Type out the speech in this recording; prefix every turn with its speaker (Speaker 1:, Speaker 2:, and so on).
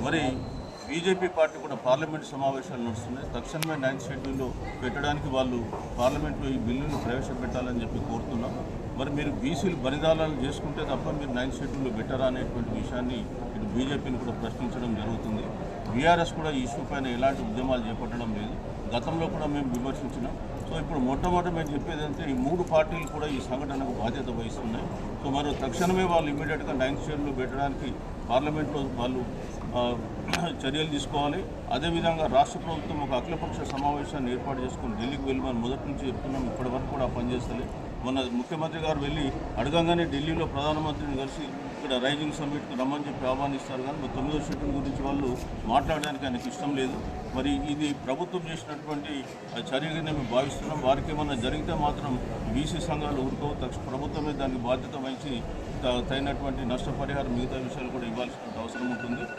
Speaker 1: మరి BJP party కూడా parliament సమావేశాలు నడుస్తున్నాయి. తక్షణమే 9th షెడ్యూల్లో పెట్టడానికి వాళ్ళు పార్లమెంట్లో ఈ బిల్లును ప్రవేశపెట్టాలని చెప్పి కోరుతున్నాం. మరి మీరు బీసీలు బలిదానాలు చేసుకుంటే తప్ప మీరు 9th షెడ్యూల్లో పెట్టరా అనేటువంటి విషయాన్ని ఇటు బీజేపీని కూడా ప్రశ్నించడం జరుగుతుంది. బీఆర్ఎస్ కూడా ఈ ఇష్యూ పైన ఎలాంటి ఉద్యమాలు చేపట్టడం లేదు. గతంలో కూడా మేము విమర్శించినాం. సో ఇప్పుడు మొట్టమొదటి మేము చెప్పేది అంటే ఈ 3 పార్టీలు కూడా ఈ సంఘటనకు బాధ్యత వహిస్తున్నాయి. సో మరి తక్షణమే వాళ్ళు ఇమీడియట్గా 9th షెడ్యూల్లో పెట్టడానికి పార్లమెంట్లో వాళ్ళు చర్యలు తీసుకోవాలి. అదేవిధంగా రాష్ట్ర ప్రభుత్వం ఒక అఖిలపక్ష సమావేశాన్ని ఏర్పాటు చేసుకుని ఢిల్లీకి వెళ్ళి మనం మొదటి నుంచి చెప్తున్నాం, ఇప్పటి వరకు కూడా పనిచేస్తలే. మొన్న ముఖ్యమంత్రి గారు వెళ్ళి అడగంగానే ఢిల్లీలో ప్రధానమంత్రిని కలిసి ఇక్కడ రైజింగ్ సమ్మిట్కి రమ్మని చెప్పి ఆహ్వానిస్తారు. కానీ 9వ షెడ్యూల్ గురించి వాళ్ళు మాట్లాడడానికి ఆయనకి ఇష్టం లేదు. మరి ఇది ప్రభుత్వం చేసినటువంటి చర్యగానే మేము భావిస్తున్నాం. వారికి ఏమన్నా జరిగితే మాత్రం బీసీ సంఘాలు ఊరుకోవు. ప్రభుత్వమే దానికి బాధ్యత వహించి తగినటువంటి నష్టపరిహారం మిగతా విషయాలు కూడా ఇవ్వాల్సిన అవసరం ఉంటుంది.